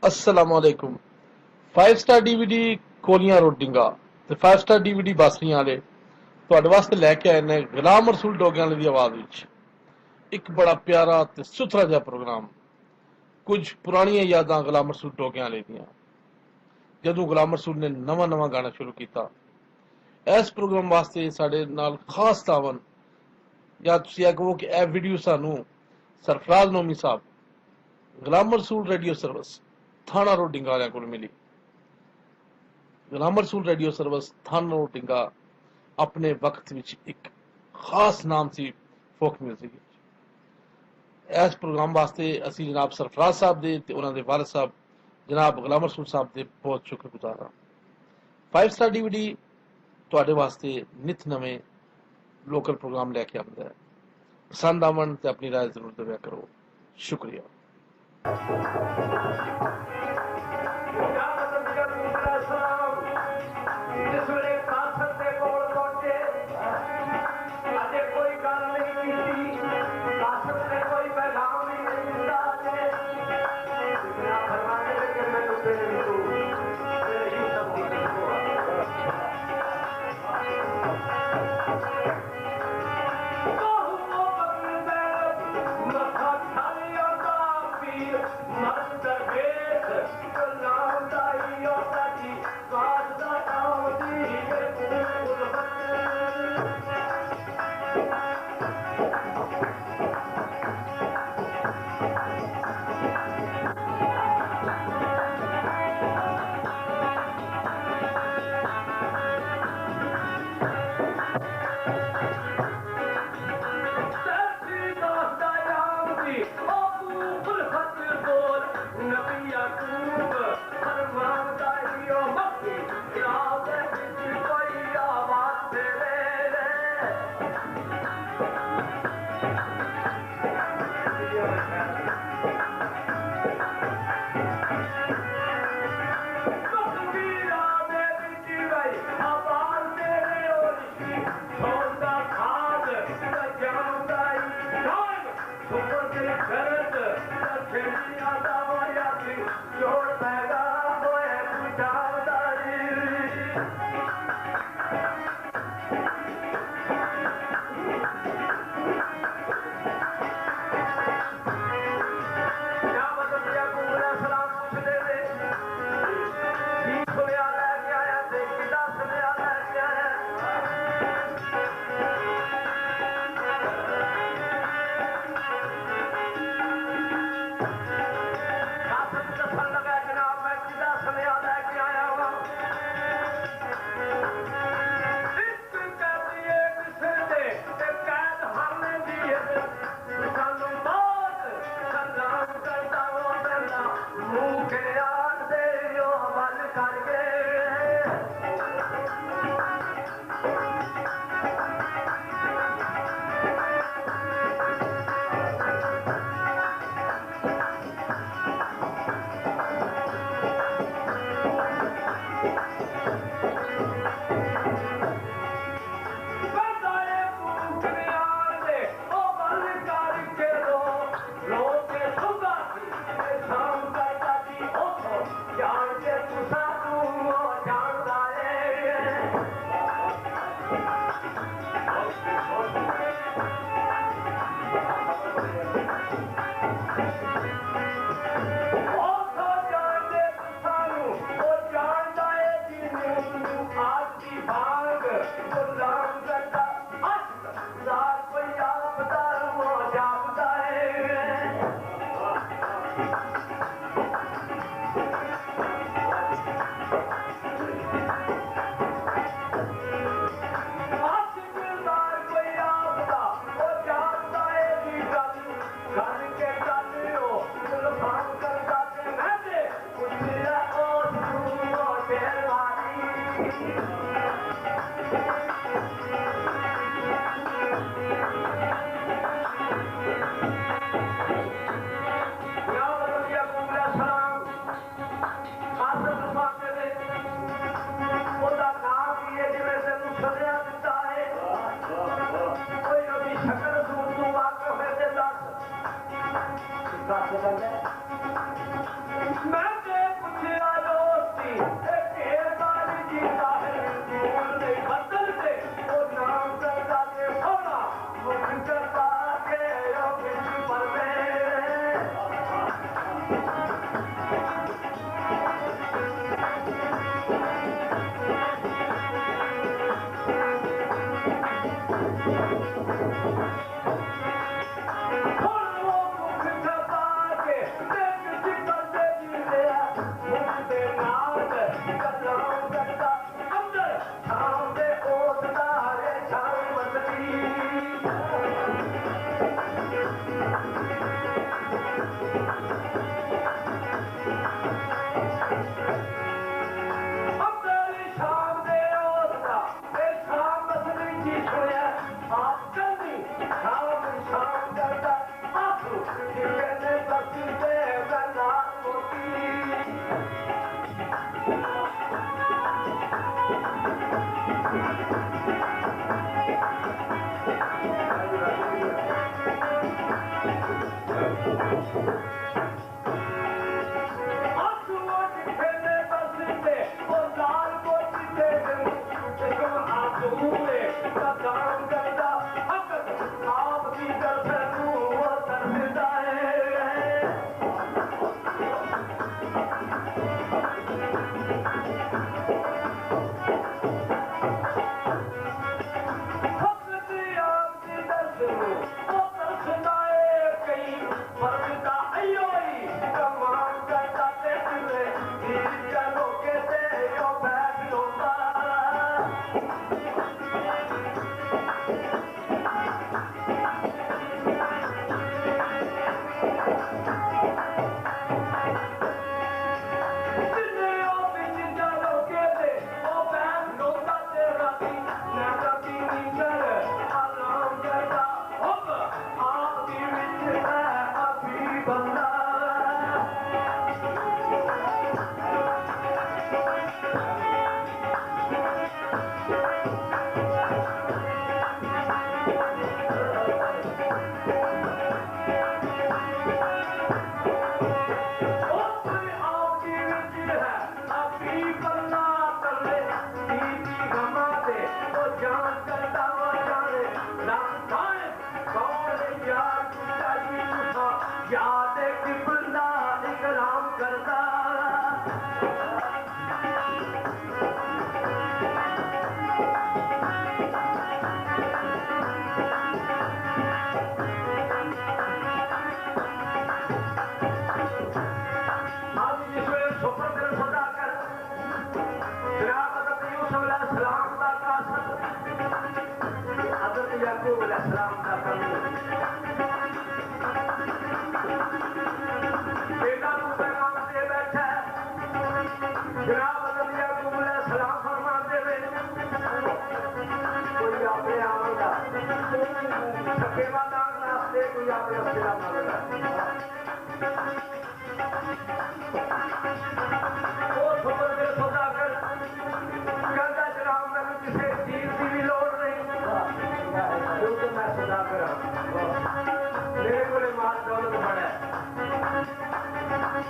असलामुअलैकुम। 5 star DVD कोलियां रोटिंगा ते 5 star DVD बासरियां वाले ਤੁਹਾਡੇ ਵਾਸਤੇ ਲੈ ਕੇ ਆਏ ਨੇ ਗੁਲਾਮ ਰਸੂਲ ਡੋਗਿਆਂ ਵਾਲੇ ਦੀ ਆਵਾਜ਼ ਵਿੱਚ ਇੱਕ ਬੜਾ ਪਿਆਰਾ ਤੇ ਸੁਥਰਾ ਜਿਹਾ ਪ੍ਰੋਗਰਾਮ। ਕੁਝ ਪੁਰਾਣੀਆਂ ਯਾਦਾਂ ਗੁਲਾਮ ਰਸੂਲ ਡੋਗਿਆਂ ਵਾਲੇ ਦੀਆਂ, ਜਦੋਂ ਗੁਲਾਮ ਰਸੂਲ ਨੇ ਨਵਾਂ ਨਵਾਂ ਗਾਣਾ ਸ਼ੁਰੂ ਕੀਤਾ। ਇਸ ਪ੍ਰੋਗਰਾਮ ਵਾਸਤੇ ਸਾਡੇ ਨਾਲ ਖਾਸ ਤਾਵਨ, ਜਾਂ ਤੁਸੀਂ ਇਹ ਕਹੋ ਕਿ ਇਹ ਵੀਡੀਓ ਸਾਨੂੰ ਸਰਫਰਾਜ਼ ਨੋਮੀ ਸਾਹਿਬ, ਗੁਲਾਮ ਰਸੂਲ ਰੇਡੀਓ ਸਰਵਿਸ ਥਾਣਾ ਰੋਡਿੰਗਾ ਵਾਲਿਆਂ ਕੋਲ ਮਿਲੀ। ਗੁਲਾਮ ਰਸੂਲ ਰੇਡੀਓ ਸਰਵਿਸ ਥਾਣਾ ਰੋਡਿੰਗਾ ਆਪਣੇ ਵਕਤ ਵਿੱਚ ਇੱਕ ਖਾਸ ਨਾਮ ਸੀ ਫੋਕ ਮਿਊਜ਼ਿਕ ਵਿੱਚ। ਇਸ ਪ੍ਰੋਗਰਾਮ ਵਾਸਤੇ ਅਸੀਂ ਜਨਾਬ ਸਰਫਰਾਜ਼ ਸਾਹਿਬ ਦੇ ਤੇ ਉਹਨਾਂ ਦੇ ਵਾਲਿਦ ਸਾਹਿਬ ਜਨਾਬ ਗੁਲਾਮ ਰਸੂਲ ਸਾਹਿਬ ਦੇ ਬਹੁਤ ਸ਼ੁਕਰਗੁਜ਼ਾਰ ਹਾਂ। 5 ਸਟਾਰ ਡੀਵੀਡੀ ਤੁਹਾਡੇ ਵਾਸਤੇ ਨਿਤ ਨਵੇਂ ਲੋਕਲ ਪ੍ਰੋਗਰਾਮ ਲੈ ਕੇ ਆਉਂਦਾ ਹੈ। ਪਸੰਦ ਆਵਣ ਤੇ ਆਪਣੀ ਰਾਏ ਜ਼ਰੂਰ ਦਿਆ ਕਰੋ। ਸ਼ੁਕਰੀਆ।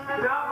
ਪੰਜਾਬ